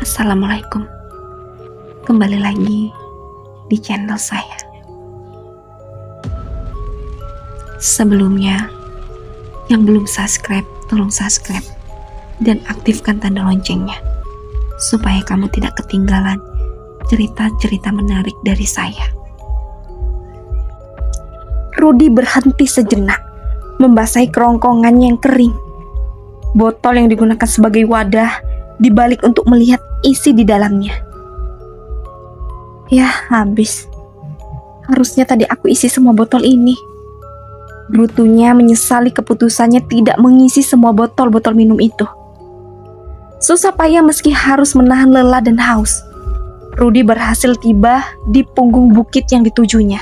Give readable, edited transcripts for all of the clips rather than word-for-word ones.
Assalamualaikum. Kembali lagi di channel saya. Sebelumnya, yang belum subscribe, tolong subscribe dan aktifkan tanda loncengnya supaya kamu tidak ketinggalan cerita-cerita menarik dari saya. Rudy berhenti sejenak, membasahi kerongkongannya yang kering. Botol yang digunakan sebagai wadah dibalik untuk melihat isi di dalamnya. Ya, habis. Harusnya tadi aku isi semua botol ini. Brutunya menyesali keputusannya tidak mengisi semua botol-botol minum itu. Susah payah meski harus menahan lelah dan haus, Rudy berhasil tiba di punggung bukit yang ditujunya.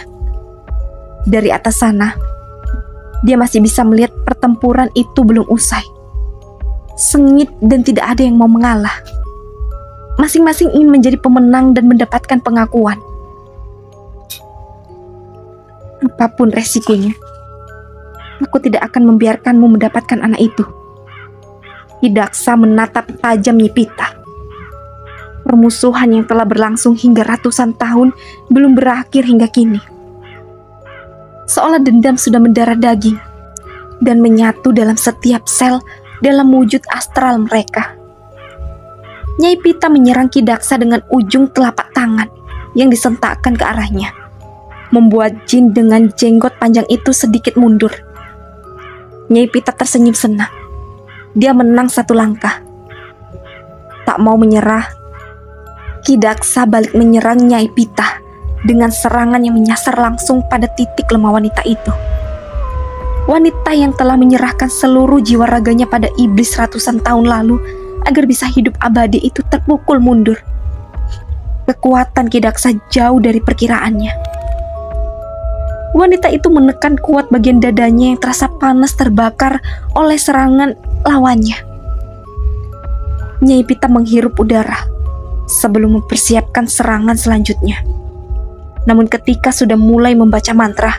Dari atas sana, dia masih bisa melihat pertempuran itu belum usai. Sengit dan tidak ada yang mau mengalah. Masing-masing ingin menjadi pemenang dan mendapatkan pengakuan. Apapun resikonya, aku tidak akan membiarkanmu mendapatkan anak itu. Hidaksa menatap tajam Nyi Pita. Permusuhan yang telah berlangsung hingga ratusan tahun belum berakhir hingga kini. Seolah dendam sudah mendarah daging dan menyatu dalam setiap sel dalam wujud astral mereka. Nyai Pita menyerang Ki Daksa dengan ujung telapak tangan yang disentakkan ke arahnya, membuat jin dengan jenggot panjang itu sedikit mundur. Nyai Pita tersenyum senang. Dia menang satu langkah. Tak mau menyerah, Ki Daksa balik menyerang Nyai Pita dengan serangan yang menyasar langsung pada titik lemah wanita itu. Wanita yang telah menyerahkan seluruh jiwa raganya pada iblis ratusan tahun lalu agar bisa hidup abadi itu terpukul mundur. Kekuatan Ki Daksa jauh dari perkiraannya. Wanita itu menekan kuat bagian dadanya yang terasa panas terbakar oleh serangan lawannya. Nyai Pita menghirup udara sebelum mempersiapkan serangan selanjutnya. Namun ketika sudah mulai membaca mantra,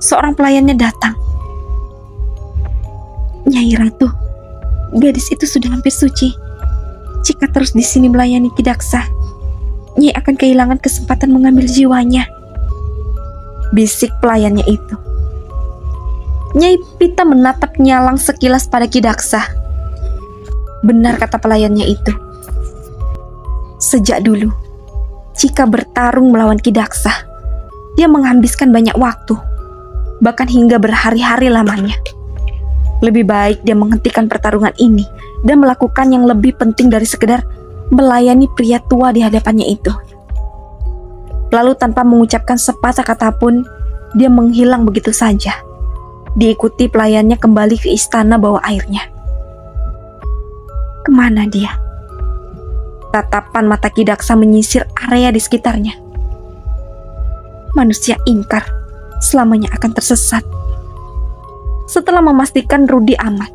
seorang pelayannya datang. Nyai Ratu, gadis itu sudah hampir suci. Jika terus di sini melayani Ki Daksa, Nyai akan kehilangan kesempatan mengambil jiwanya, bisik pelayannya itu. Nyai Pita menatap nyalang sekilas pada Ki Daksa. Benar kata pelayannya itu. Sejak dulu, jika bertarung melawan Ki Daksa, dia menghabiskan banyak waktu, bahkan hingga berhari-hari lamanya. Lebih baik dia menghentikan pertarungan ini dan melakukan yang lebih penting dari sekedar melayani pria tua di hadapannya itu. Lalu tanpa mengucapkan sepatah kata pun, dia menghilang begitu saja. Diikuti pelayannya kembali ke istana bawa airnya. Kemana dia? Tatapan mata Ki Daksa menyisir area di sekitarnya. Manusia ingkar selamanya akan tersesat. Setelah memastikan Rudy aman,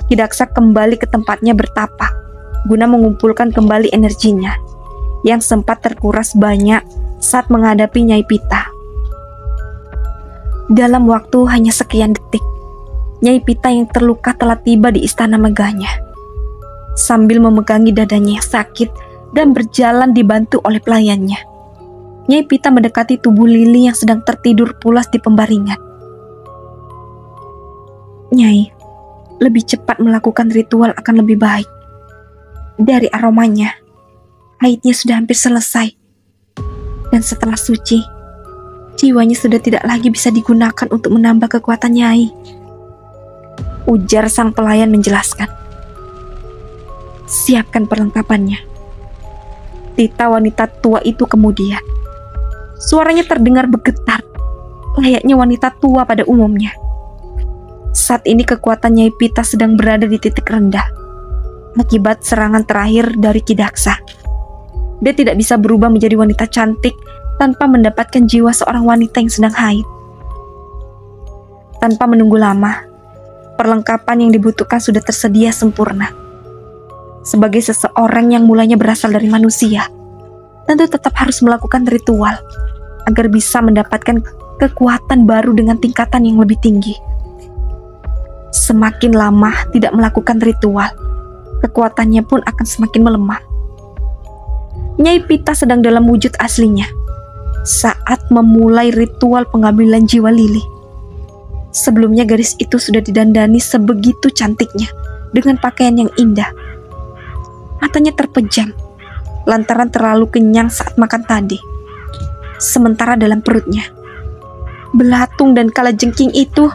Ki Daksa kembali ke tempatnya bertapa guna mengumpulkan kembali energinya yang sempat terkuras banyak saat menghadapi Nyai Pita. Dalam waktu hanya sekian detik, Nyai Pita yang terluka telah tiba di istana megahnya. Sambil memegangi dadanya yang sakit dan berjalan dibantu oleh pelayannya, Nyai Pita mendekati tubuh Lili yang sedang tertidur pulas di pembaringan. Nyai, lebih cepat melakukan ritual akan lebih baik. Dari aromanya, haidnya sudah hampir selesai. Dan setelah suci, jiwanya sudah tidak lagi bisa digunakan untuk menambah kekuatan Nyai, ujar sang pelayan menjelaskan. Siapkan perlengkapannya. Tita wanita tua itu kemudian. Suaranya terdengar bergetar, layaknya wanita tua pada umumnya. Saat ini kekuatan Nyai Pita sedang berada di titik rendah akibat serangan terakhir dari Ki Daksa. Dia tidak bisa berubah menjadi wanita cantik tanpa mendapatkan jiwa seorang wanita yang sedang haid. Tanpa menunggu lama, perlengkapan yang dibutuhkan sudah tersedia sempurna. Sebagai seseorang yang mulanya berasal dari manusia, tentu tetap harus melakukan ritual agar bisa mendapatkan kekuatan baru dengan tingkatan yang lebih tinggi. Semakin lama tidak melakukan ritual, kekuatannya pun akan semakin melemah. Nyai Pita sedang dalam wujud aslinya saat memulai ritual pengambilan jiwa Lili. Sebelumnya gadis itu sudah didandani sebegitu cantiknya dengan pakaian yang indah. Matanya terpejam lantaran terlalu kenyang saat makan tadi. Sementara dalam perutnya, belatung dan kalajengking itu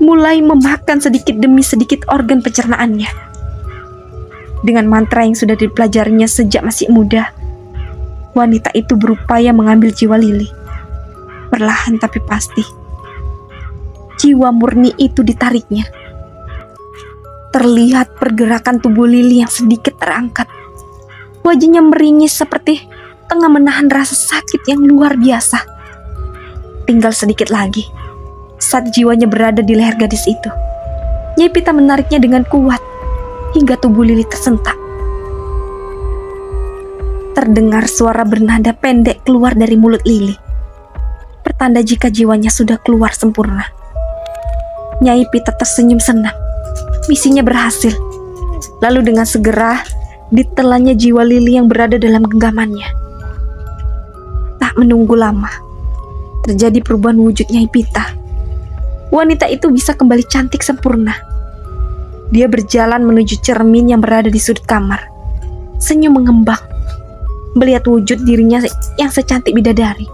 mulai memakan sedikit demi sedikit organ pencernaannya. Dengan mantra yang sudah dipelajarinya sejak masih muda, wanita itu berupaya mengambil jiwa Lili. Perlahan tapi pasti, jiwa murni itu ditariknya. Terlihat pergerakan tubuh Lili yang sedikit terangkat. Wajahnya meringis seperti tengah menahan rasa sakit yang luar biasa. Tinggal sedikit lagi, saat jiwanya berada di leher gadis itu, Nyai Pita menariknya dengan kuat hingga tubuh Lili tersentak. Terdengar suara bernada pendek keluar dari mulut Lili, pertanda jika jiwanya sudah keluar sempurna. Nyai Pita tersenyum senang, misinya berhasil. Lalu dengan segera ditelannya jiwa Lili yang berada dalam genggamannya. Tak menunggu lama, terjadi perubahan wujud Nyai Pita. Wanita itu bisa kembali cantik sempurna. Dia berjalan menuju cermin yang berada di sudut kamar, senyum mengembang melihat wujud dirinya yang secantik bidadari.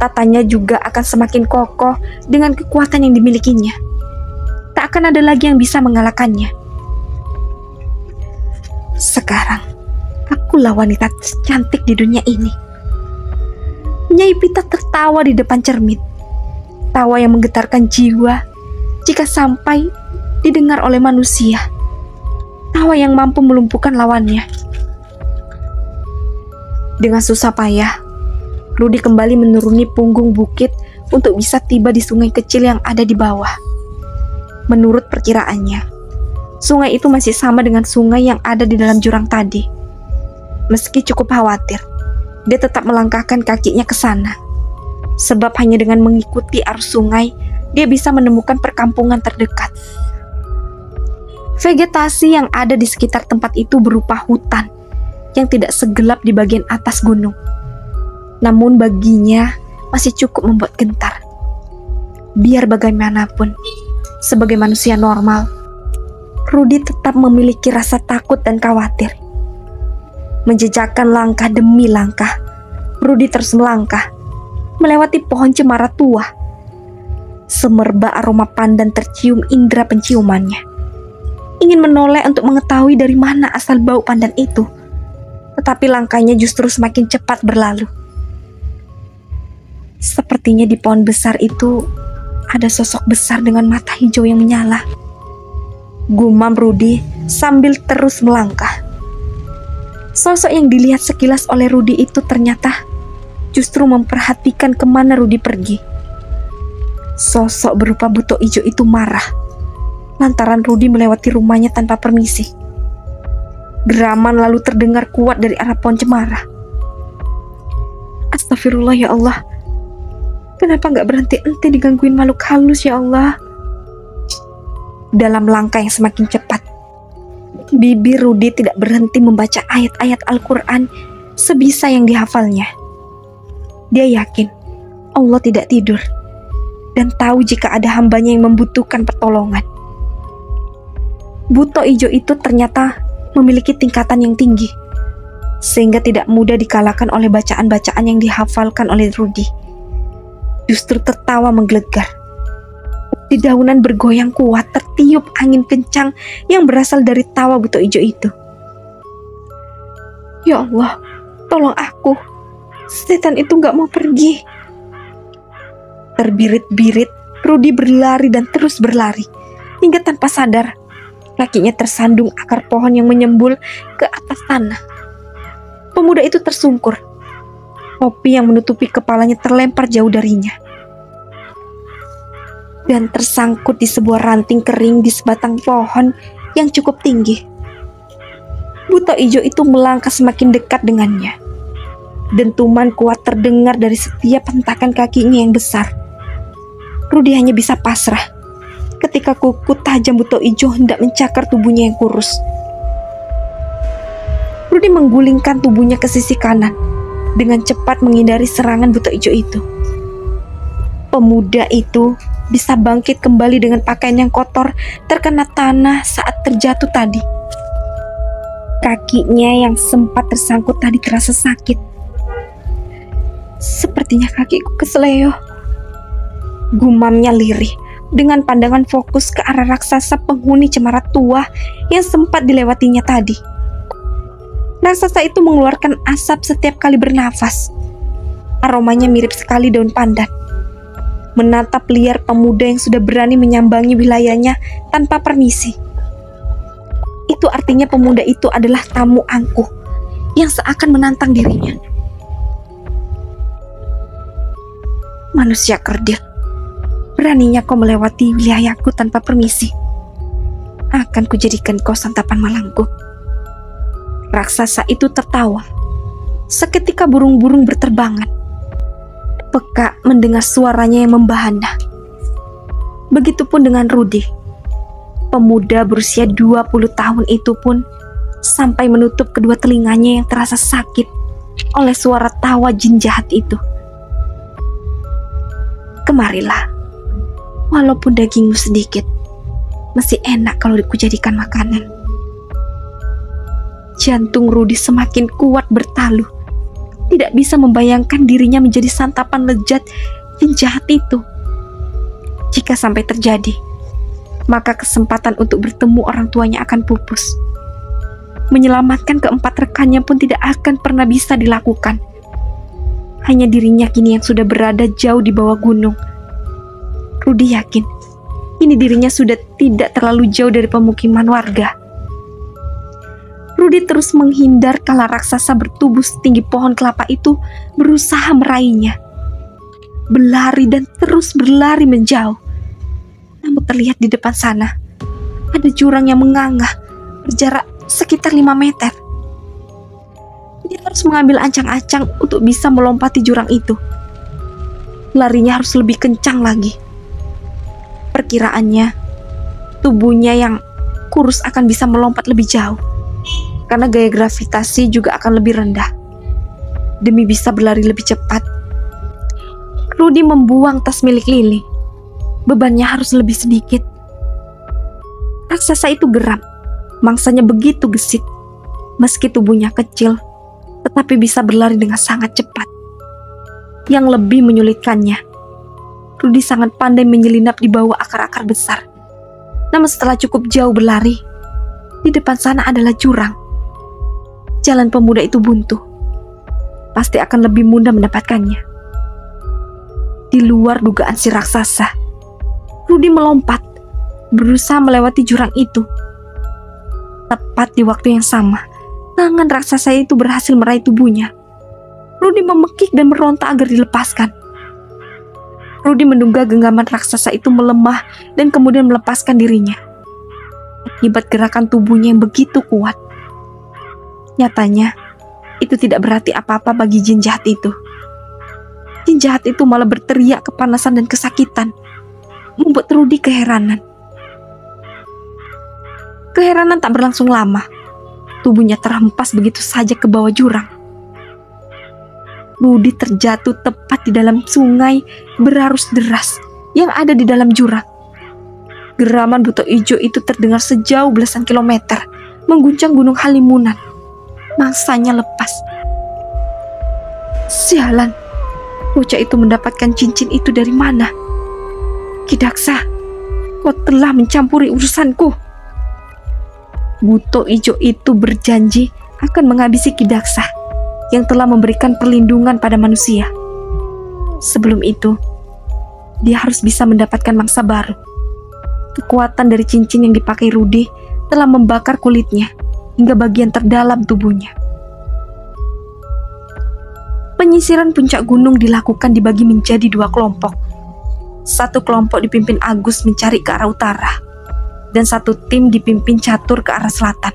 Tatanya juga akan semakin kokoh dengan kekuatan yang dimilikinya. Tak akan ada lagi yang bisa mengalahkannya. Sekarang, akulah wanita cantik di dunia ini. Nyai Pita tertawa di depan cermin. Tawa yang menggetarkan jiwa jika sampai didengar oleh manusia. Tawa yang mampu melumpuhkan lawannya. Dengan susah payah, Rudi kembali menuruni punggung bukit untuk bisa tiba di sungai kecil yang ada di bawah. Menurut perkiraannya, sungai itu masih sama dengan sungai yang ada di dalam jurang tadi. Meski cukup khawatir, dia tetap melangkahkan kakinya ke sana. Sebab hanya dengan mengikuti arus sungai, dia bisa menemukan perkampungan terdekat. Vegetasi yang ada di sekitar tempat itu berupa hutan yang tidak segelap di bagian atas gunung. Namun baginya masih cukup membuat gentar. Biar bagaimanapun, sebagai manusia normal, Rudi tetap memiliki rasa takut dan khawatir. Menjejakkan langkah demi langkah, Rudi terus melangkah, melewati pohon cemara tua. Semerbak aroma pandan tercium indera penciumannya. Ingin menoleh untuk mengetahui dari mana asal bau pandan itu, tetapi langkahnya justru semakin cepat berlalu. Sepertinya di pohon besar itu ada sosok besar dengan mata hijau yang menyala. Gumam Rudi sambil terus melangkah. Sosok yang dilihat sekilas oleh Rudi itu ternyata justru memperhatikan kemana Rudi pergi. Sosok berupa buto ijo itu marah lantaran Rudi melewati rumahnya tanpa permisi. Geraman lalu terdengar kuat dari arah pohon cemara. Astagfirullah ya Allah, kenapa gak berhenti-henti digangguin makhluk halus ya Allah? Dalam langkah yang semakin cepat, bibir Rudi tidak berhenti membaca ayat-ayat Al-Quran sebisa yang dihafalnya. Dia yakin Allah tidak tidur dan tahu jika ada hambanya yang membutuhkan pertolongan. Buto ijo itu ternyata memiliki tingkatan yang tinggi, sehingga tidak mudah dikalahkan oleh bacaan-bacaan yang dihafalkan oleh Rudi. Justru tertawa menggelegar. Di daunan bergoyang kuat tertiup angin kencang yang berasal dari tawa buto ijo itu. Ya Allah, tolong aku. Setan itu gak mau pergi. Terbirit-birit, Rudi berlari dan terus berlari, hingga tanpa sadar kakinya tersandung akar pohon yang menyembul ke atas tanah. Pemuda itu tersungkur. Topi yang menutupi kepalanya terlempar jauh darinya dan tersangkut di sebuah ranting kering di sebatang pohon yang cukup tinggi. Buto ijo itu melangkah semakin dekat dengannya. Dentuman kuat terdengar dari setiap hentakan kakinya yang besar. Rudi hanya bisa pasrah ketika kuku tajam buto ijo hendak mencakar tubuhnya yang kurus. Rudi Rudi menggulingkan tubuhnya ke sisi kanan, dengan cepat menghindari serangan buto ijo itu. Pemuda itu bisa bangkit kembali dengan pakaian yang kotor terkena tanah saat terjatuh tadi. Kakinya yang sempat tersangkut tadi terasa sakit. Sepertinya kakiku keseleo, gumamnya lirih dengan pandangan fokus ke arah raksasa penghuni cemara tua yang sempat dilewatinya tadi. Raksasa itu mengeluarkan asap setiap kali bernafas. Aromanya mirip sekali daun pandan. Menatap liar pemuda yang sudah berani menyambangi wilayahnya tanpa permisi. Itu artinya pemuda itu adalah tamu angkuh yang seakan menantang dirinya. Manusia kerdil, beraninya kau melewati wilayahku tanpa permisi. Akan kujadikan kau santapan malangku. Raksasa itu tertawa. Seketika burung-burung berterbangan. Peka mendengar suaranya yang membahana. Begitupun dengan Rudi. Pemuda berusia 20 tahun itu pun sampai menutup kedua telinganya yang terasa sakit oleh suara tawa jin jahat itu. Kemarilah, walaupun dagingmu sedikit, masih enak kalau kujadikan makanan. Jantung Rudi semakin kuat bertaluh. Tidak bisa membayangkan dirinya menjadi santapan lezat jin jahat itu. Jika sampai terjadi, maka kesempatan untuk bertemu orang tuanya akan pupus. Menyelamatkan keempat rekannya pun tidak akan pernah bisa dilakukan. Hanya dirinya kini yang sudah berada jauh di bawah gunung. Rudi yakin, kini dirinya sudah tidak terlalu jauh dari pemukiman warga. Rudi terus menghindar kala raksasa bertubuh setinggi pohon kelapa itu berusaha meraihnya. Berlari dan terus berlari menjauh. Namun terlihat di depan sana ada jurang yang menganga berjarak sekitar 5 meter. Dia harus mengambil ancang-ancang untuk bisa melompati jurang itu. Larinya harus lebih kencang lagi. Perkiraannya, tubuhnya yang kurus akan bisa melompat lebih jauh, karena gaya gravitasi juga akan lebih rendah. Demi bisa berlari lebih cepat, Rudi membuang tas milik Lili. Bebannya harus lebih sedikit. Raksasa itu geram. Mangsanya begitu gesit. Meski tubuhnya kecil, tetapi bisa berlari dengan sangat cepat. Yang lebih menyulitkannya, Rudi sangat pandai menyelinap di bawah akar-akar besar. Namun setelah cukup jauh berlari, di depan sana adalah jurang. Jalan pemuda itu buntu. Pasti akan lebih mudah mendapatkannya. Di luar dugaan si raksasa, Rudi melompat, berusaha melewati jurang itu. Tepat di waktu yang sama, tangan raksasa itu berhasil meraih tubuhnya. Rudi memekik dan meronta agar dilepaskan. Rudi menduga genggaman raksasa itu melemah dan kemudian melepaskan dirinya. Akibat gerakan tubuhnya yang begitu kuat. Nyatanya, itu tidak berarti apa-apa bagi jin jahat itu. Jin jahat itu malah berteriak kepanasan dan kesakitan, membuat Rudi keheranan. Keheranan tak berlangsung lama. Tubuhnya terhempas begitu saja ke bawah jurang. Rudi terjatuh tepat di dalam sungai berarus deras yang ada di dalam jurang. Geraman buto ijo itu terdengar sejauh belasan kilometer, mengguncang gunung Halimunan. Mangsanya lepas. Sialan, bocah itu mendapatkan cincin itu dari mana? Kidaksa, kau telah mencampuri urusanku. Buto ijo itu berjanji akan menghabisi Kidaksa yang telah memberikan perlindungan pada manusia. Sebelum itu, dia harus bisa mendapatkan mangsa baru. Kekuatan dari cincin yang dipakai Rudi telah membakar kulitnya hingga bagian terdalam tubuhnya. Penyisiran puncak gunung dilakukan dibagi menjadi 2 kelompok. Satu kelompok dipimpin Agus mencari ke arah utara, dan satu tim dipimpin Catur ke arah selatan.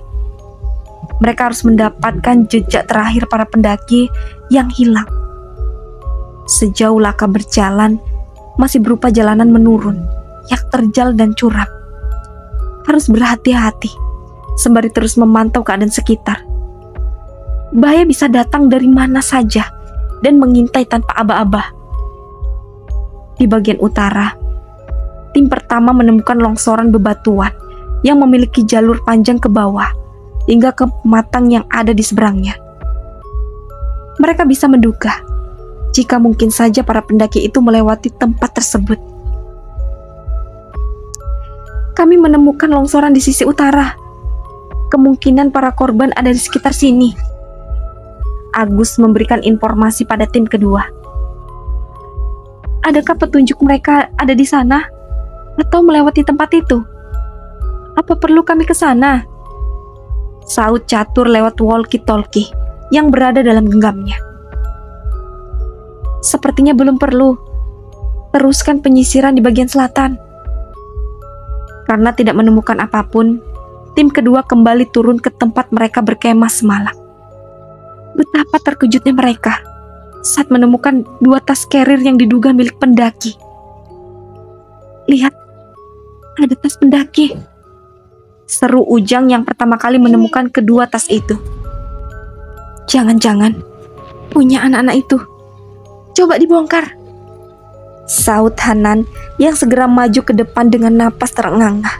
Mereka harus mendapatkan jejak terakhir para pendaki yang hilang. Sejauh Laka berjalan, masih berupa jalanan menurun, yang terjal dan curam. Harus berhati-hati, sembari terus memantau keadaan sekitar. Bahaya bisa datang dari mana saja dan mengintai tanpa aba-aba. Di bagian utara, tim pertama menemukan longsoran bebatuan yang memiliki jalur panjang ke bawah hingga ke pematang yang ada di seberangnya. Mereka bisa menduga jika mungkin saja para pendaki itu melewati tempat tersebut. Kami menemukan longsoran di sisi utara. Kemungkinan para korban ada di sekitar sini. Agus memberikan informasi pada tim kedua. Adakah petunjuk mereka ada di sana atau melewati tempat itu? Apa perlu kami ke sana? Saut Catur lewat walkie-talkie yang berada dalam genggamnya. Sepertinya belum perlu. Teruskan penyisiran di bagian selatan. Karena tidak menemukan apapun, tim kedua kembali turun ke tempat mereka berkemah semalam. Betapa terkejutnya mereka saat menemukan 2 tas carrier yang diduga milik pendaki. Lihat, ada tas pendaki. Seru Ujang yang pertama kali menemukan kedua tas itu. Jangan-jangan punya anak-anak itu. Coba dibongkar. Saut Hanan yang segera maju ke depan dengan napas terengah-engah.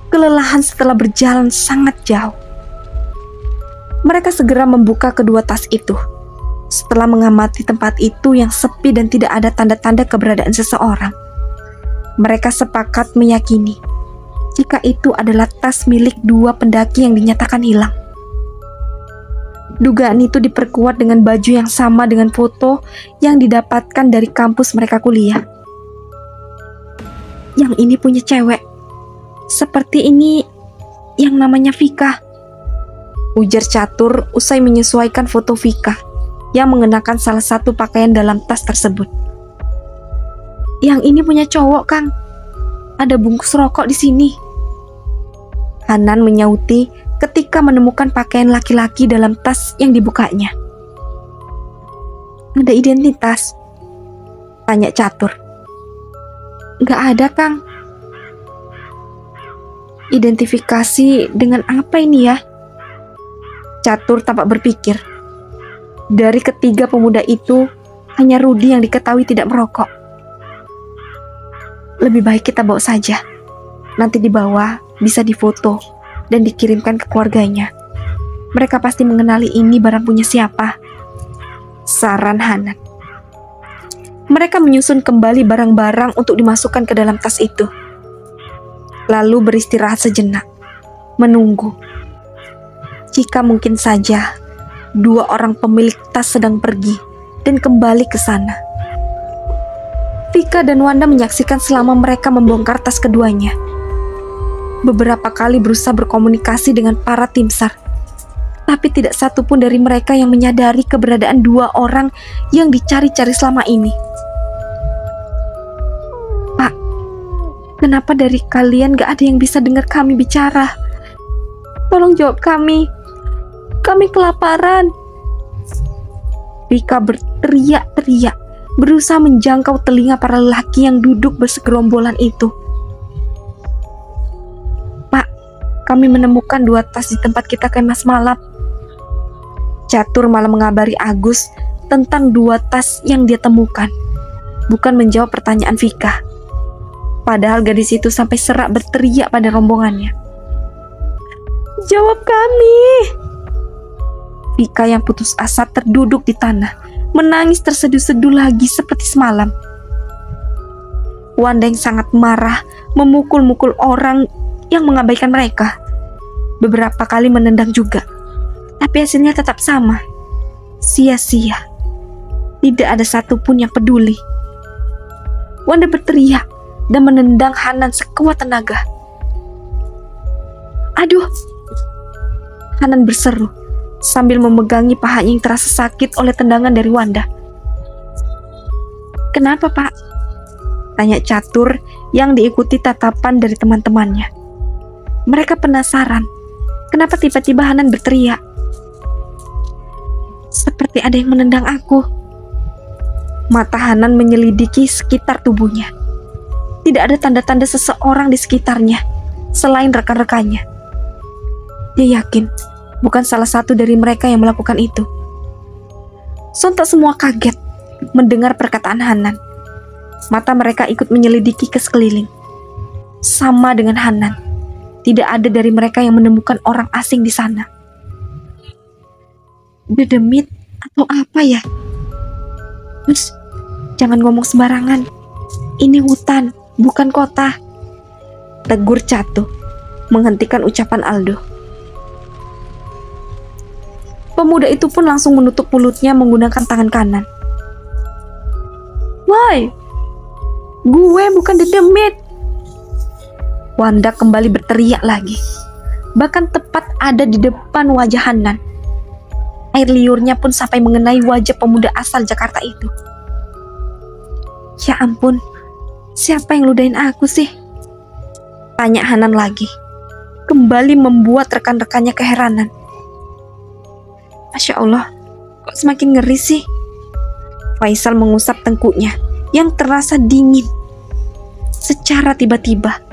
Kelelahan setelah berjalan sangat jauh. Mereka segera membuka kedua tas itu. Setelah mengamati tempat itu yang sepi dan tidak ada tanda-tanda keberadaan seseorang, mereka sepakat meyakini jika itu adalah tas milik 2 pendaki yang dinyatakan hilang. Dugaan itu diperkuat dengan baju yang sama dengan foto yang didapatkan dari kampus mereka kuliah. Yang ini punya cewek. Seperti ini yang namanya Vika, ujar Catur usai menyesuaikan foto Vika yang mengenakan salah satu pakaian dalam tas tersebut. Yang ini punya cowok, Kang. Ada bungkus rokok di sini. Hanan menyauti ketika menemukan pakaian laki-laki dalam tas yang dibukanya. Ada identitas? Tanya Catur. Nggak ada, Kang. Identifikasi dengan apa ini ya? Catur tampak berpikir. Dari ketiga pemuda itu, hanya Rudi yang diketahui tidak merokok. Lebih baik kita bawa saja. Nanti dibawa bisa difoto dan dikirimkan ke keluarganya. Mereka pasti mengenali ini barang punya siapa. Saran Hanan. Mereka menyusun kembali barang-barang untuk dimasukkan ke dalam tas itu. Lalu beristirahat sejenak, menunggu. Jika mungkin saja 2 orang pemilik tas sedang pergi dan kembali ke sana. Vika dan Wanda menyaksikan selama mereka membongkar tas keduanya. Beberapa kali berusaha berkomunikasi dengan para tim SAR, tapi tidak satu pun dari mereka yang menyadari keberadaan 2 orang yang dicari-cari selama ini. Pak, kenapa dari kalian gak ada yang bisa dengar kami bicara? Tolong jawab kami. Kami kelaparan. Vika berteriak-teriak, berusaha menjangkau telinga para lelaki yang duduk bersegerombolan itu. Pak, kami menemukan 2 tas di tempat kita kemah semalam. Catur malah mengabari Agus tentang 2 tas yang dia temukan, bukan menjawab pertanyaan Vika. Padahal gadis itu sampai serak berteriak pada rombongannya. Jawab kami. Vika yang putus asa terduduk di tanah, menangis terseduh-seduh lagi seperti semalam. Wanda yang sangat marah memukul-mukul orang yang mengabaikan mereka. Beberapa kali menendang juga, tapi hasilnya tetap sama. Sia-sia. Tidak ada satupun yang peduli. Wanda berteriak dan menendang Hanan sekuat tenaga. Aduh! Hanan berseru sambil memegangi pahanya yang terasa sakit oleh tendangan dari Wanda. Kenapa, Pak? Tanya Catur yang diikuti tatapan dari teman-temannya. Mereka penasaran, kenapa tiba-tiba Hanan berteriak. Seperti ada yang menendang aku. Mata Hanan menyelidiki sekitar tubuhnya. Tidak ada tanda-tanda seseorang di sekitarnya selain rekan-rekannya. Dia yakin bukan salah satu dari mereka yang melakukan itu. Sontak semua kaget mendengar perkataan Hanan. Mata mereka ikut menyelidiki ke sekeliling. Sama dengan Hanan, tidak ada dari mereka yang menemukan orang asing di sana. Dedemit atau apa ya? Terus, jangan ngomong sembarangan. Ini hutan, bukan kota. Tegur Catu, menghentikan ucapan Aldo. Pemuda itu pun langsung menutup mulutnya menggunakan tangan kanan. Woi, gue bukan dedemit. Wanda kembali berteriak lagi. Bahkan tepat ada di depan wajah Hanan. Air liurnya pun sampai mengenai wajah pemuda asal Jakarta itu. Ya ampun, siapa yang ludahin aku sih? Tanya Hanan lagi. Kembali membuat rekan-rekannya keheranan. Masya Allah, kok semakin ngeri sih? Faisal mengusap tengkuknya yang terasa dingin secara tiba-tiba.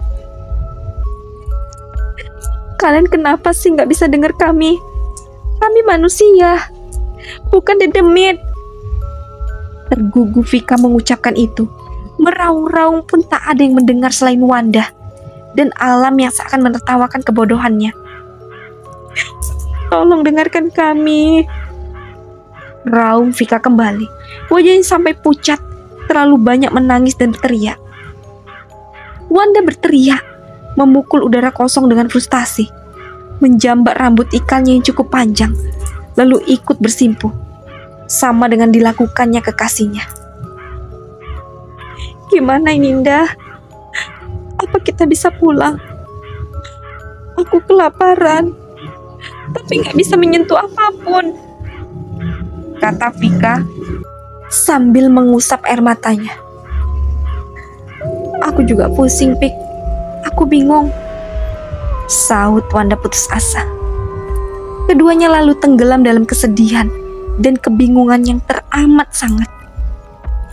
Kalian kenapa sih nggak bisa dengar kami? Kami manusia, bukan dedemit. Tergugu Vika mengucapkan itu. Meraung-raung pun tak ada yang mendengar selain Wanda dan alam yang seakan menertawakan kebodohannya. Tolong dengarkan kami. Raung Vika kembali. Wajahnya sampai pucat, terlalu banyak menangis dan berteriak. Wanda berteriak, memukul udara kosong dengan frustasi, menjambak rambut ikalnya yang cukup panjang, lalu ikut bersimpuh, sama dengan dilakukannya kekasihnya. Gimana ini, Indah? Apa kita bisa pulang? Aku kelaparan, tapi gak bisa menyentuh apapun, kata Vika sambil mengusap air matanya. Aku juga pusing, Pik. Aku bingung, sahut Wanda putus asa. Keduanya lalu tenggelam dalam kesedihan dan kebingungan yang teramat sangat.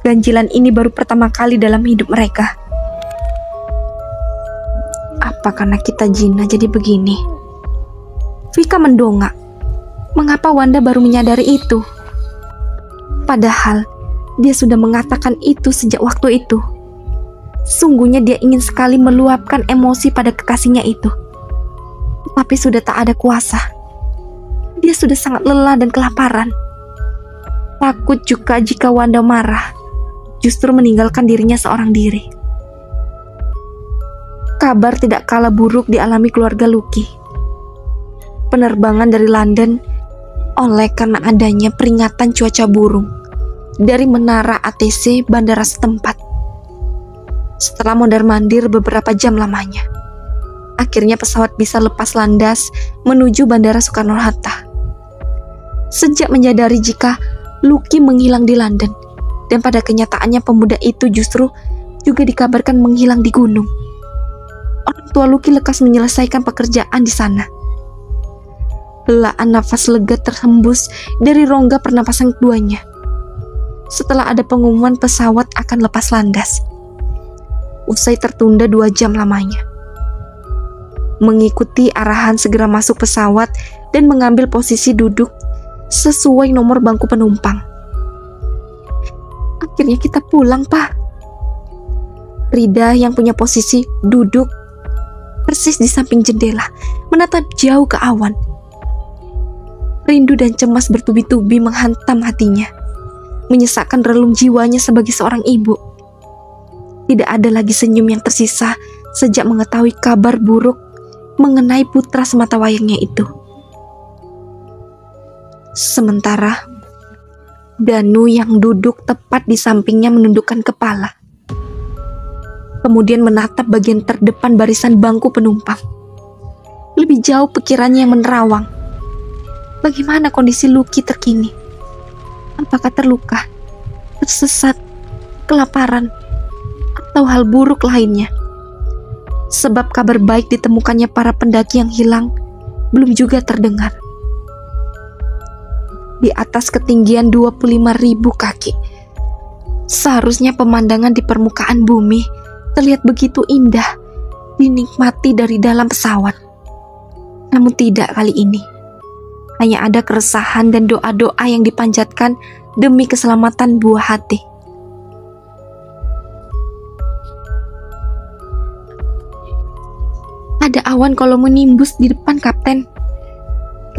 Ganjilan ini baru pertama kali dalam hidup mereka. Apa karena kita jina jadi begini? Vika mendongak. Mengapa Wanda baru menyadari itu? Padahal dia sudah mengatakan itu sejak waktu itu. Sungguhnya dia ingin sekali meluapkan emosi pada kekasihnya itu. Tapi sudah tak ada kuasa. Dia sudah sangat lelah dan kelaparan. Takut juga jika Wanda marah, justru meninggalkan dirinya seorang diri. Kabar tidak kalah buruk dialami keluarga Lucky. Penerbangan dari London oleh karena adanya peringatan cuaca burung dari menara ATC bandara setempat. Setelah mondar-mandir beberapa jam lamanya, akhirnya pesawat bisa lepas landas menuju Bandara Soekarno-Hatta. Sejak menyadari jika Lucky menghilang di London, dan pada kenyataannya pemuda itu justru juga dikabarkan menghilang di gunung, orang tua Lucky lekas menyelesaikan pekerjaan di sana. Helaan nafas lega terhembus dari rongga pernapasan keduanya setelah ada pengumuman pesawat akan lepas landas. Usai tertunda 2 jam lamanya. Mengikuti arahan segera masuk pesawat dan mengambil posisi duduk sesuai nomor bangku penumpang. Akhirnya kita pulang, Pak. Rida yang punya posisi duduk persis di samping jendela, menatap jauh ke awan. Rindu dan cemas bertubi-tubi menghantam hatinya, menyesakkan relung jiwanya sebagai seorang ibu. Tidak ada lagi senyum yang tersisa sejak mengetahui kabar buruk mengenai putra sematawayangnya itu. Sementara Danu yang duduk tepat di sampingnya menundukkan kepala, kemudian menatap bagian terdepan barisan bangku penumpang. Lebih jauh pikirannya yang menerawang. Bagaimana kondisi Lucky terkini? Apakah terluka, tersesat, kelaparan, atau hal buruk lainnya? Sebab kabar baik ditemukannya para pendaki yang hilang belum juga terdengar. Di atas ketinggian 25.000 kaki, seharusnya pemandangan di permukaan bumi terlihat begitu indah, dinikmati dari dalam pesawat. Namun tidak kali ini. Hanya ada keresahan dan doa-doa yang dipanjatkan demi keselamatan buah hati. Ada awan kolomonimbus di depan, Kapten,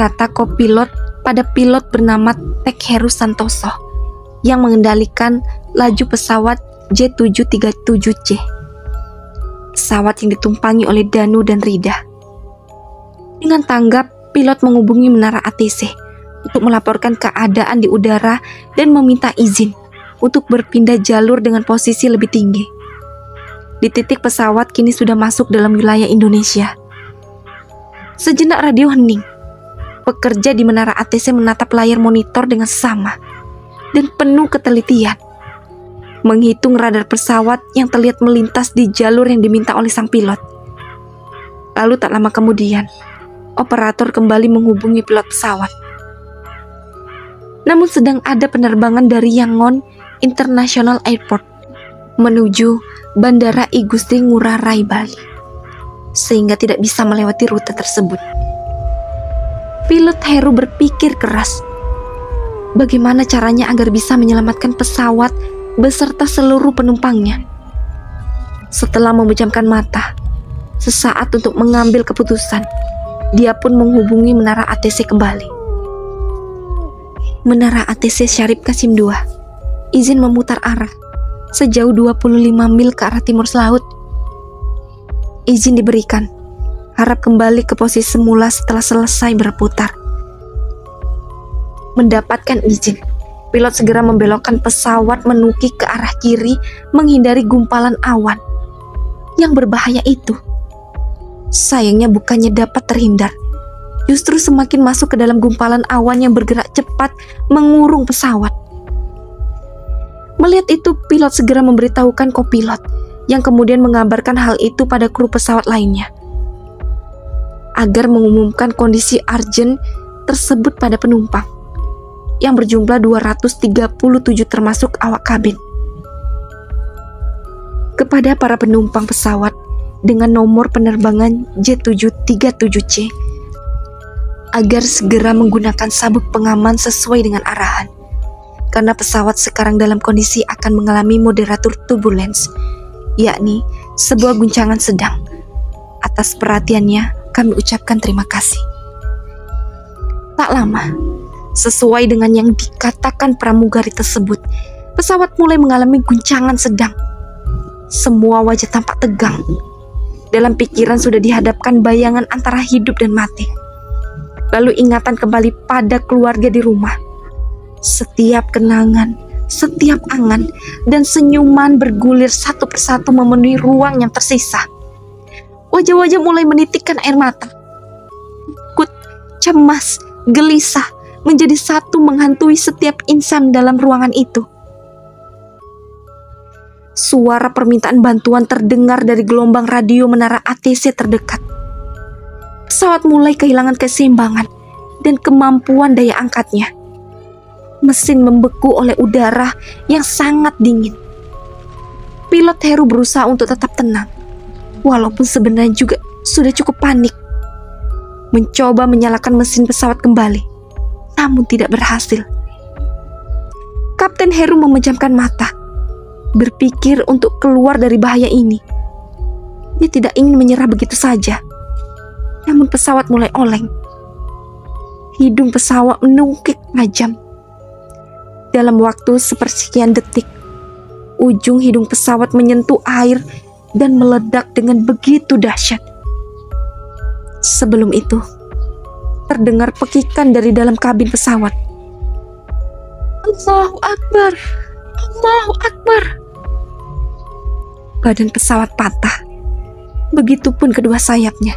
kata kopilot pada pilot bernama Takeru Santoso yang mengendalikan laju pesawat J737C. Pesawat yang ditumpangi oleh Danu dan Rida. Dengan tanggap, pilot menghubungi menara ATC untuk melaporkan keadaan di udara dan meminta izin untuk berpindah jalur dengan posisi lebih tinggi. Di titik pesawat kini sudah masuk dalam wilayah Indonesia. Sejenak radio hening. Pekerja di menara ATC menatap layar monitor dengan sesama dan penuh ketelitian, menghitung radar pesawat yang terlihat melintas di jalur yang diminta oleh sang pilot. Lalu tak lama kemudian, operator kembali menghubungi pilot pesawat. Namun sedang ada penerbangan dari Yangon International Airport menuju Bandara I Gusti Ngurah Rai Bali, sehingga tidak bisa melewati rute tersebut. Pilot Heru berpikir keras, bagaimana caranya agar bisa menyelamatkan pesawat beserta seluruh penumpangnya. Setelah memejamkan mata, sesaat untuk mengambil keputusan, dia pun menghubungi menara ATC kembali. Menara ATC Syarif Qasim II, izin memutar arah sejauh 25 mil ke arah timur laut. Izin diberikan. Harap kembali ke posisi semula setelah selesai berputar. Mendapatkan izin, pilot segera membelokkan pesawat menukik ke arah kiri menghindari gumpalan awan yang berbahaya itu. Sayangnya bukannya dapat terhindar, justru semakin masuk ke dalam gumpalan awan yang bergerak cepat mengurung pesawat. Melihat itu, pilot segera memberitahukan kopilot yang kemudian mengabarkan hal itu pada kru pesawat lainnya agar mengumumkan kondisi urgent tersebut pada penumpang yang berjumlah 237 termasuk awak kabin. Kepada para penumpang pesawat dengan nomor penerbangan J737C agar segera menggunakan sabuk pengaman sesuai dengan arahan, karena pesawat sekarang dalam kondisi akan mengalami moderatur turbulence, yakni sebuah guncangan sedang. Atas perhatiannya kami ucapkan terima kasih. Tak lama, sesuai dengan yang dikatakan pramugari tersebut, pesawat mulai mengalami guncangan sedang. Semua wajah tampak tegang. Dalam pikiran sudah dihadapkan bayangan antara hidup dan mati. Lalu ingatan kembali pada keluarga di rumah. Setiap kenangan, setiap angan, dan senyuman bergulir satu persatu memenuhi ruang yang tersisa. Wajah-wajah mulai menitikkan air mata. Takut, cemas, gelisah menjadi satu menghantui setiap insan dalam ruangan itu. Suara permintaan bantuan terdengar dari gelombang radio menara ATC terdekat. Pesawat mulai kehilangan keseimbangan dan kemampuan daya angkatnya. Mesin membeku oleh udara yang sangat dingin. Pilot Heru berusaha untuk tetap tenang, walaupun sebenarnya juga sudah cukup panik. Mencoba menyalakan mesin pesawat kembali, namun tidak berhasil. Kapten Heru memejamkan mata, berpikir untuk keluar dari bahaya ini. Dia tidak ingin menyerah begitu saja. Namun pesawat mulai oleng. Hidung pesawat menungkik tajam. Dalam waktu sepersekian detik, ujung hidung pesawat menyentuh air dan meledak dengan begitu dahsyat. Sebelum itu, terdengar pekikan dari dalam kabin pesawat. Allahu Akbar! Allahu Akbar! Badan pesawat patah. Begitupun kedua sayapnya.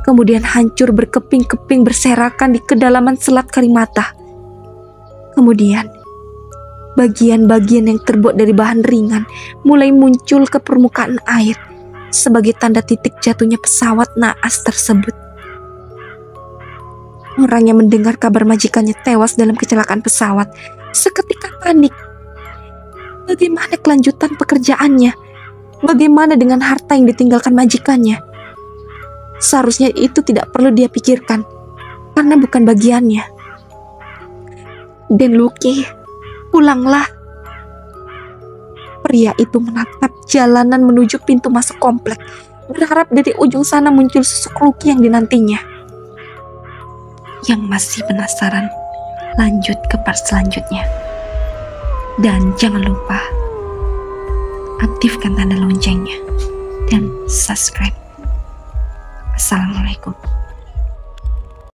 Kemudian hancur berkeping-keping berserakan di kedalaman Selat Karimata. Kemudian, bagian-bagian yang terbuat dari bahan ringan mulai muncul ke permukaan air sebagai tanda titik jatuhnya pesawat naas tersebut. Orang yang mendengar kabar majikannya tewas dalam kecelakaan pesawat seketika panik. Bagaimana kelanjutan pekerjaannya? Bagaimana dengan harta yang ditinggalkan majikannya? Seharusnya itu tidak perlu dia pikirkan, karena bukan bagiannya. Dan Lucky, pulanglah. Pria itu menatap jalanan menuju pintu masuk komplek, berharap dari ujung sana muncul sosok Lucky yang dinantinya. Yang masih penasaran, lanjut ke part selanjutnya. Dan jangan lupa aktifkan tanda loncengnya dan subscribe. Assalamualaikum.